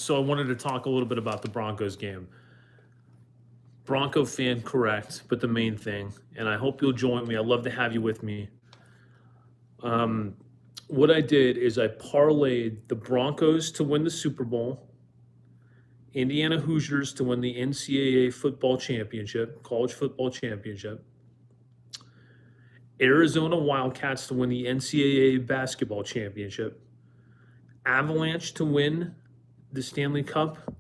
So I wanted to talk a little bit about the Broncos game. Bronco fan, correct, but the main thing, and I hope you'll join me. I'd love to have you with me. Um, what I did is I parlayed the Broncos to win the Super Bowl, Indiana Hoosiers to win the NCAA football championship, college football championship, Arizona Wildcats to win the NCAA basketball championship, Avalanche to win the Stanley Cup,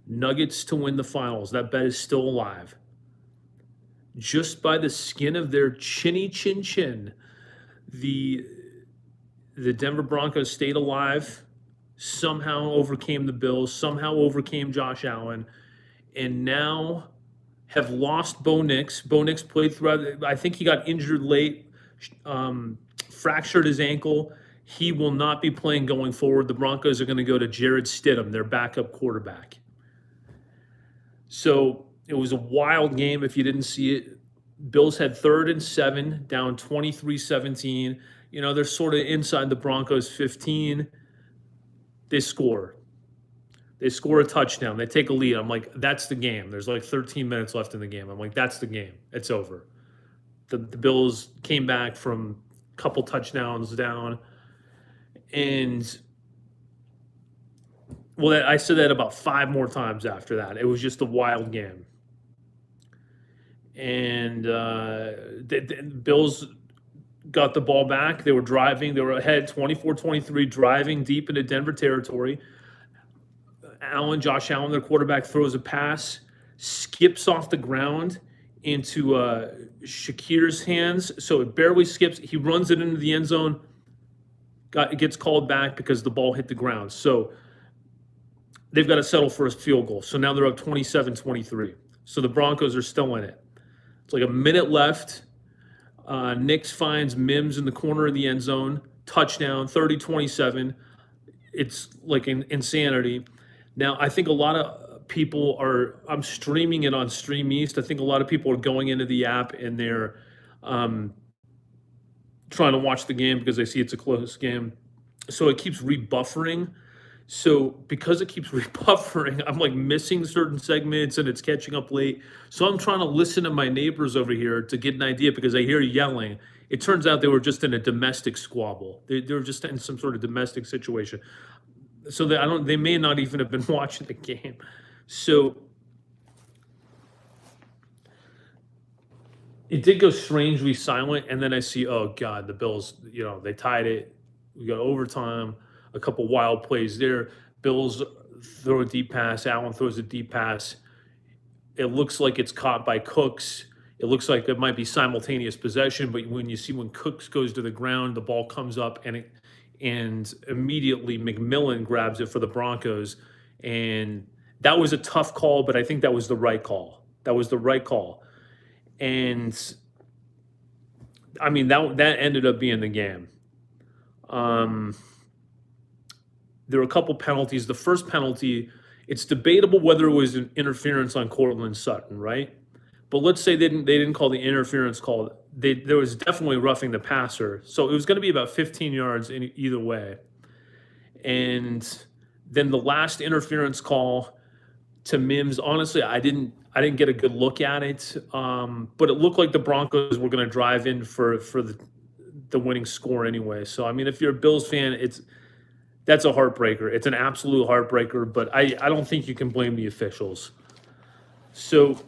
Nuggets to win the finals. That bet is still alive. Just by the skin of their chinny chin chin, the Denver Broncos stayed alive, somehow overcame the Bills, somehow overcame Josh Allen, and now have lost Bo Nix. Bo Nix played throughout. I think he got injured late, fractured his ankle. He will not be playing going forward. The Broncos are going to go to Jarrett Stidham, their backup quarterback. So it was a wild game if you didn't see it. Bills had 3rd and 7, down 23-17. You know, they're sort of inside the Broncos 15. They score. They score a touchdown. They take a lead. I'm like, that's the game. There's like 13 minutes left in the game. I'm like, that's the game. It's over. The Bills came back from a couple touchdowns down. And, well, I said that about 5 more times after that. It was just a wild game. And the Bills got the ball back. They were driving. They were ahead 24-23, driving deep into Denver territory. Josh Allen, their quarterback, throws a pass, skips off the ground into Shakir's hands. So it barely skips. He runs it into the end zone. It gets called back because the ball hit the ground. So they've got to settle for a field goal. So now they're up 27-23. So the Broncos are still in it. It's like a minute left. Nix finds Mims in the corner of the end zone. Touchdown, 30-27. It's like insanity. Now, I think a lot of people I'm streaming it on Stream East. I think a lot of people are going into the app and they're trying to watch the game because they see it's a close game. So it keeps rebuffering. So because it keeps rebuffering, I'm like missing certain segments and it's catching up late. So I'm trying to listen to my neighbors over here to get an idea because I hear yelling. It turns out they were just in a domestic squabble. They were just in some sort of domestic situation. So they may not even have been watching the game. So it did go strangely silent, and then I see, oh God, the Bills, they tied it. We got overtime. A couple wild plays there. Bills throw a deep pass. Allen throws a deep pass. It looks like it's caught by Cooks. It looks like it might be simultaneous possession, but when Cooks goes to the ground, the ball comes up and immediately McMillan grabs it for the Broncos. And that was a tough call, but I think that was the right call. And I mean, that ended up being the game. There were a couple penalties. The first penalty, it's debatable whether it was an interference on Cortland Sutton, right? But let's say they didn't call the interference call. There was definitely roughing the passer. So it was going to be about 15 yards in either way. And then the last interference call to Mims, honestly, I didn't get a good look at it. But it looked like the Broncos were going to drive in for the winning score anyway. So, I mean, if you're a Bills fan, that's a heartbreaker. It's an absolute heartbreaker, but I don't think you can blame the officials. So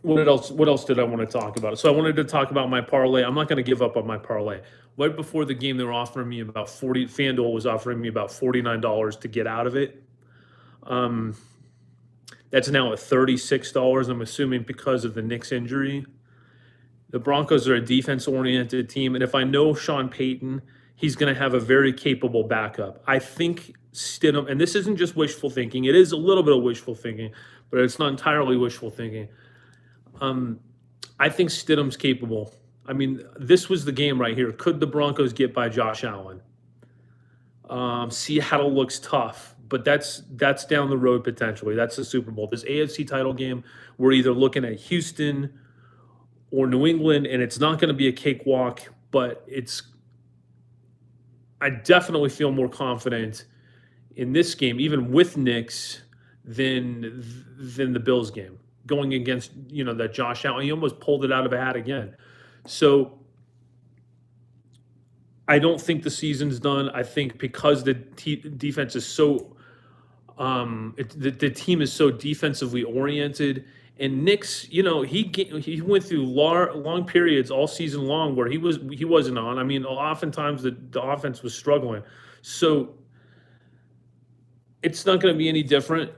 what else did I want to talk about? So I wanted to talk about my parlay. I'm not going to give up on my parlay. Right before the game, they were offering me about FanDuel was offering me about $49 to get out of it. That's now at $36, I'm assuming because of the Knicks injury. The Broncos are a defense-oriented team, and if I know Sean Payton, he's going to have a very capable backup. I think Stidham, and this isn't just wishful thinking. It is a little bit of wishful thinking, but it's not entirely wishful thinking. I think Stidham's capable. I mean, this was the game right here. Could the Broncos get by Josh Allen? Seattle looks tough, but that's down the road potentially. That's the Super Bowl. This AFC title game, we're either looking at Houston or New England, and it's not going to be a cakewalk, but I definitely feel more confident in this game, even with Knicks, than the Bills game. Going against, that Josh Allen, he almost pulled it out of a hat again. So I don't think the season's done. I think because the defense is so, the team is so defensively oriented, and Knicks, he went through long periods all season long where he wasn't on. I mean, oftentimes the offense was struggling. So it's not going to be any different.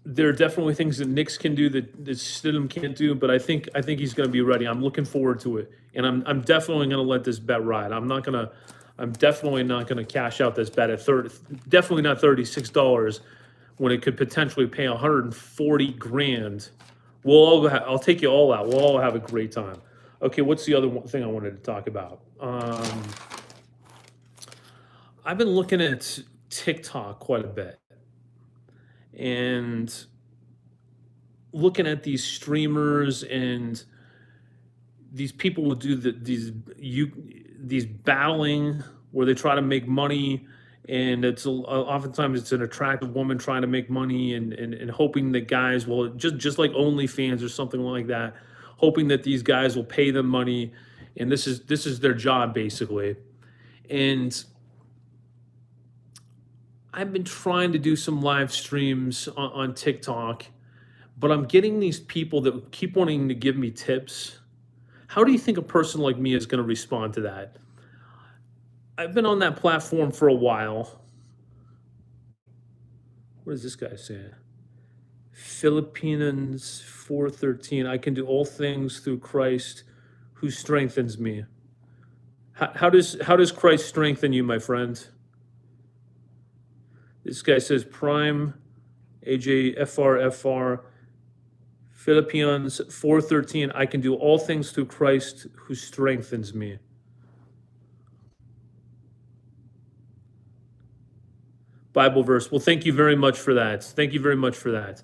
There are definitely things that Knicks can do that Stidham can't do, but I think he's going to be ready. I'm looking forward to it, and I'm definitely going to let this bet ride. I'm definitely not going to cash out this bet at definitely not $36 when it could potentially pay 140 grand. I'll take you all out. We'll all have a great time. Okay, what's the other thing I wanted to talk about? I've been looking at TikTok quite a bit and looking at these streamers and these people will do these battling where they try to make money, and oftentimes it's an attractive woman trying to make money and hoping that guys will just like OnlyFans or something like that, hoping that these guys will pay them money, and this is their job basically. And I've been trying to do some live streams on TikTok, but I'm getting these people that keep wanting to give me tips. How do you think a person like me is going to respond to that? I've been on that platform for a while. What does this guy say? Philippines 4:13. I can do all things through Christ who strengthens me. How does Christ strengthen you, my friend? This guy says Prime AJFRFR Philippians 4:13. I can do all things through Christ who strengthens me. Bible verse. Well, thank you very much for that. Thank you very much for that.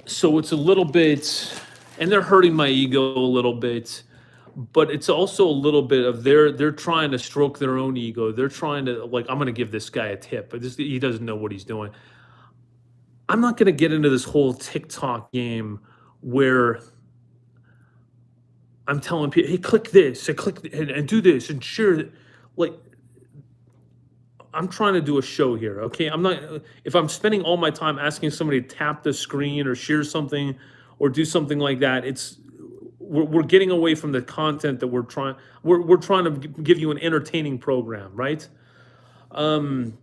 So it's a little bit, and they're hurting my ego a little bit, but it's also a little bit of they're trying to stroke their own ego. They're trying to, like, I'm going to give this guy a tip, but he doesn't know what he's doing. I'm not going to get into this whole TikTok game where I'm telling people, hey, click this and click and do this and share it. Like, I'm trying to do a show here, okay? I'm not, if I'm spending all my time asking somebody to tap the screen or share something or do something like that, we're getting away from the content that we're trying to give you an entertaining program, right? I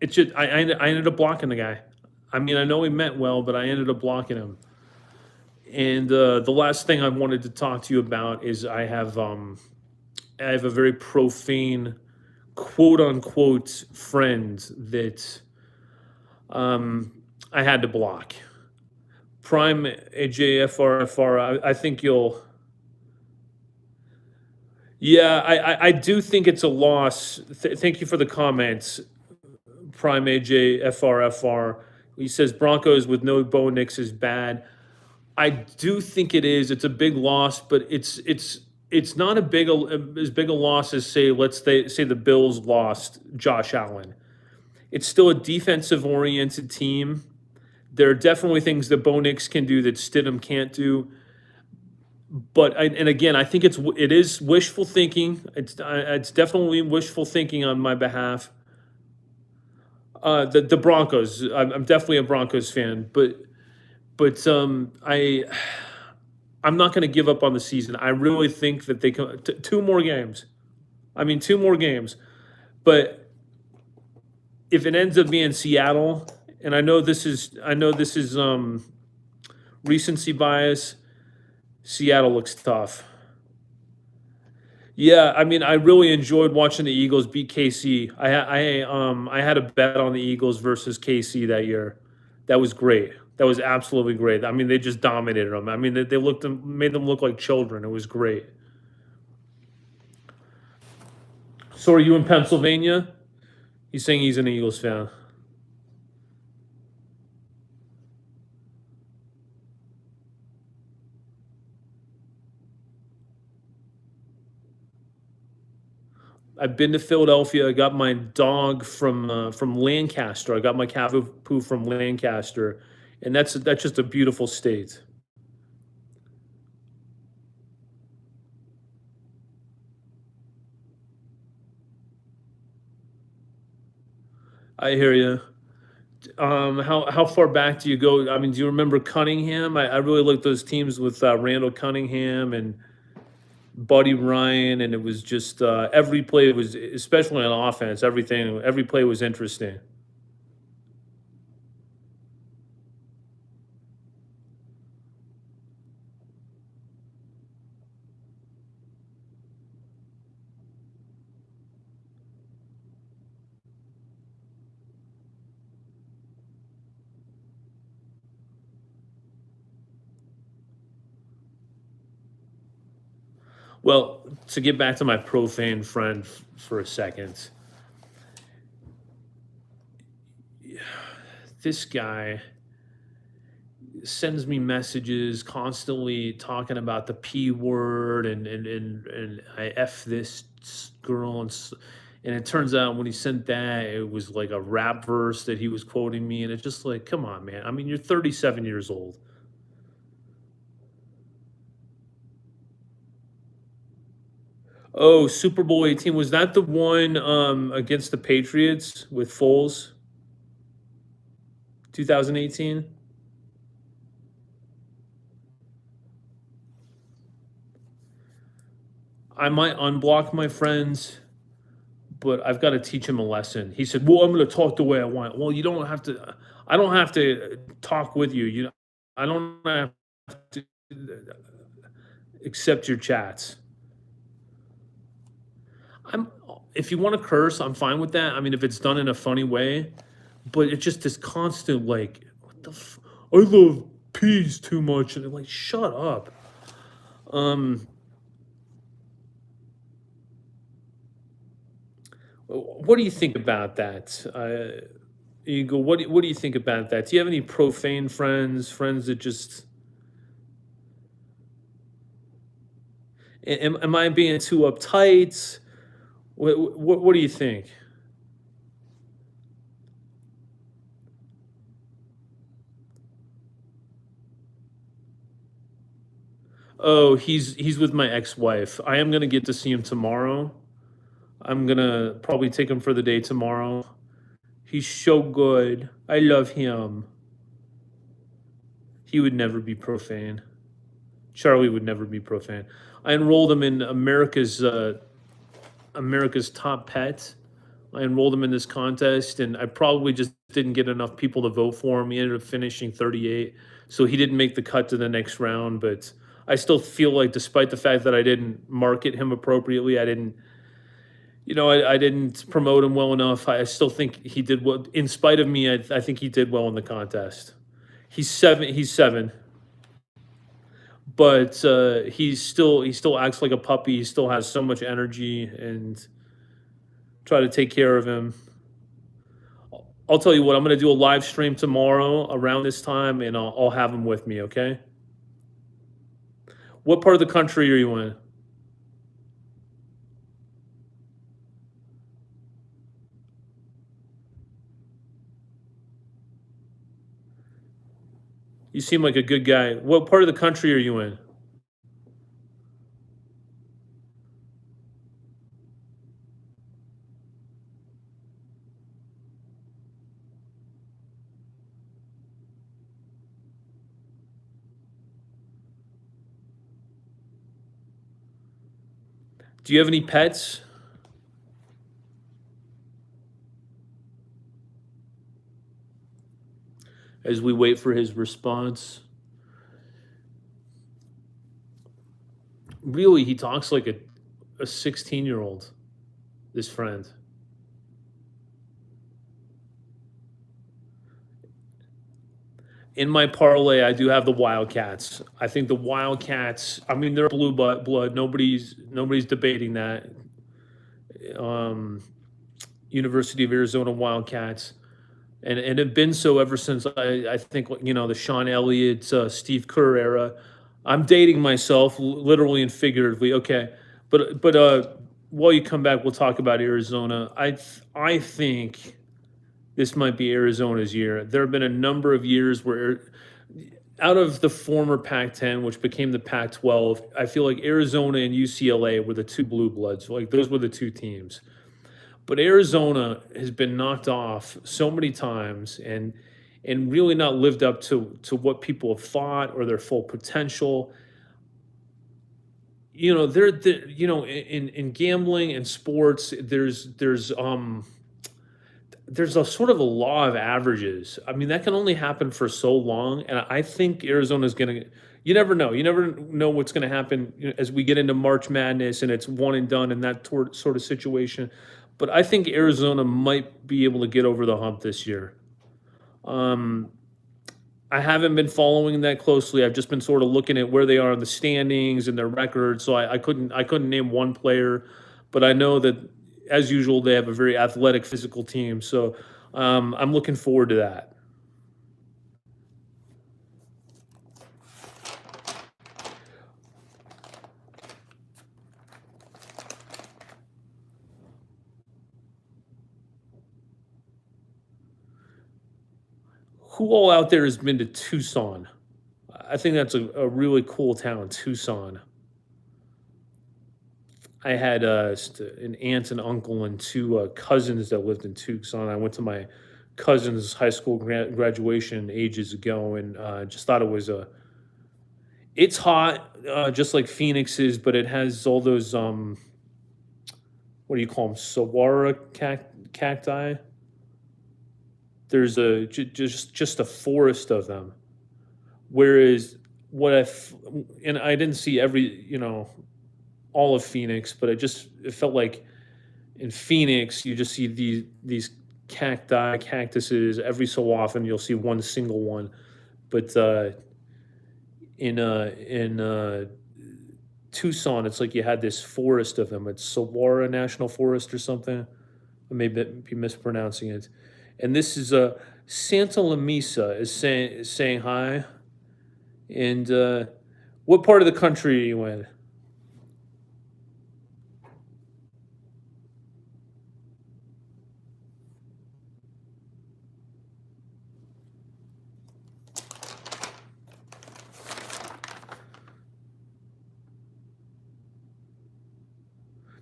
ended up blocking the guy. I mean, I know he meant well, but I ended up blocking him. And the last thing I wanted to talk to you about is I have a very profane, quote unquote, friend that I had to block. Prime AJFRFR, I think you'll. Yeah, I do think it's a loss. Thank you for the comments. Prime AJFRFR. He says Broncos with no Bo Nix is bad. I do think it is. It's a big loss, but it's not as big a loss as say the Bills lost Josh Allen. It's still a defensive oriented team. There are definitely things that Bo Nix can do that Stidham can't do. But again, I think it is wishful thinking. It's definitely wishful thinking on my behalf. The Broncos. I'm definitely a Broncos fan, but I'm not going to give up on the season. I really think that they can. Two more games. I mean, two more games. But if it ends up being Seattle, and I know this is recency bias, Seattle looks tough. Yeah, I mean, I really enjoyed watching the Eagles beat KC. I had a bet on the Eagles versus KC that year. That was great. That was absolutely great. I mean, they just dominated them. I mean, they made them look like children. It was great. So are you in Pennsylvania? He's saying he's an Eagles fan. I've been to Philadelphia. I got my dog from Lancaster. I got my Cavapoo from Lancaster, and that's just a beautiful state. I hear you. How far back do you go? I mean, do you remember Cunningham? I really like those teams with Randall Cunningham and Buddy Ryan, and it was just every play was, especially on offense, every play was interesting. Well, to get back to my profane friend for a second, this guy sends me messages constantly talking about the p word and I f this girl and it turns out when he sent that it was like a rap verse that he was quoting me, and it's just like, come on, man. I mean, you're 37 years old. Oh, Super Bowl 18, was that the one against the Patriots with Foles, 2018? I might unblock my friends, but I've got to teach him a lesson. He said, "Well, I'm going to talk the way I want." Well, you don't have to. I don't have to talk with you. I don't have to accept your chats. I'm. If you want to curse, I'm fine with that. I mean, if it's done in a funny way, but it's just this constant like, what the? I love peas too much, and they're like, shut up. Um, what do you think about that? Eagle, what do you think about that? Do you have any profane friends? Friends that just am I being too uptight? What do you think? Oh, he's with my ex-wife. I am gonna get to see him tomorrow. I'm gonna probably take him for the day tomorrow. He's so good. I love him. He would never be profane. Charlie would never be profane. I enrolled him in America's Top Pet. I enrolled him in this contest, and I probably just didn't get enough people to vote for him. He ended up finishing 38, so he didn't make the cut to the next round. But I still feel like, despite the fact that I didn't market him appropriately, I didn't, I didn't promote him well enough. I still think he did well. In spite of me, I think he did well in the contest. He's seven. He's seven, but he still acts like a puppy. He still has so much energy, and try to take care of him. I'll tell you what, I'm going to do a live stream tomorrow around this time, and I'll have him with me, okay? What part of the country are you in? You seem like a good guy. What part of the country are you in? Do you have any pets? As we wait for his response. Really, he talks like a 16-year-old, this friend. In my parlay, I do have the Wildcats. I think the Wildcats. I mean, they're blue blood. Nobody's debating that. Um, University of Arizona Wildcats, and have been so ever since I think the Sean Elliott, Steve Kerr era. I'm dating myself literally and figuratively. Okay, but while you come back, we'll talk about Arizona. I think this might be Arizona's year. There have been a number of years where, out of the former Pac-10, which became the Pac-12, I feel like Arizona and UCLA were the two blue bloods. Like those were the two teams. But Arizona has been knocked off so many times and really not lived up to what people have thought or their full potential. In gambling and sports, there's a sort of a law of averages. I mean, that can only happen for so long, and I think Arizona's gonna. You never know. You never know what's going to happen as we get into March Madness and it's one and done in that sort of situation. But I think Arizona might be able to get over the hump this year. Um, I haven't been following that closely. I've just been sort of looking at where they are in the standings and their records. So I couldn't name one player, but I know that as usual they have a very athletic, physical team. So I'm looking forward to that. Who all out there has been to Tucson? I think that's a really cool town, Tucson. I had an aunt and uncle and two cousins that lived in Tucson. I went to my cousin's high school graduation ages ago, and just thought it was a. It's hot, just like Phoenix is, but it has all those what do you call them? Saguaro cacti. There's just a forest of them. Whereas what and I didn't see all of Phoenix, but it felt like in Phoenix you just see these cactuses every so often. You'll see one single one, but in Tucson, it's like you had this forest of them. It's Saguaro National Forest or something. I may be mispronouncing it. And this is Santa Lamisa is saying hi. And what part of the country are you in?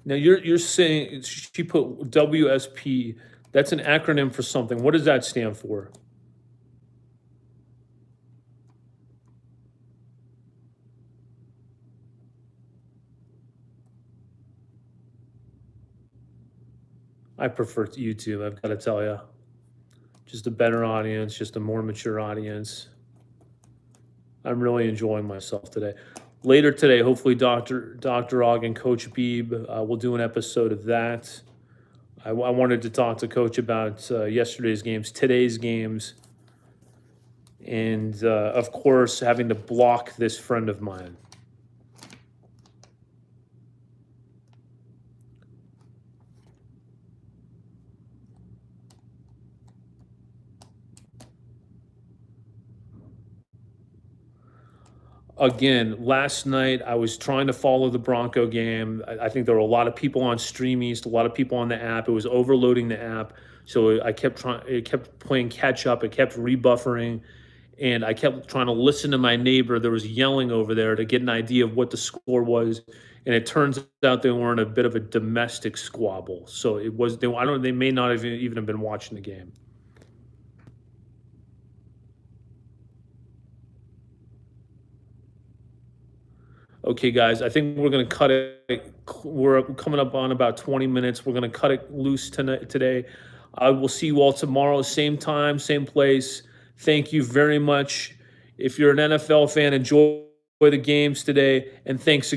Now you're saying she put WSP. That's an acronym for something. What does that stand for? I prefer YouTube. I've got to tell you, just a better audience, just a more mature audience. I'm really enjoying myself today. Later today, hopefully, Dr. Og and Coach Beeb will do an episode of that. I wanted to talk to Coach about yesterday's games, today's games, and of course, having to block this friend of mine. Again, last night I was trying to follow the Bronco game. I think there were a lot of people on Stream East, a lot of people on the app. It was overloading the app, so I kept trying. It kept playing catch up. It kept rebuffering, and I kept trying to listen to my neighbor. There was yelling over there to get an idea of what the score was, and it turns out they were in a bit of a domestic squabble. So it was. I don't. They may not have even have been watching the game. Okay, guys, I think we're going to cut it. We're coming up on about 20 minutes. We're going to cut it loose tonight, today. I will see you all tomorrow, same time, same place. Thank you very much. If you're an NFL fan, enjoy the games today. And thanks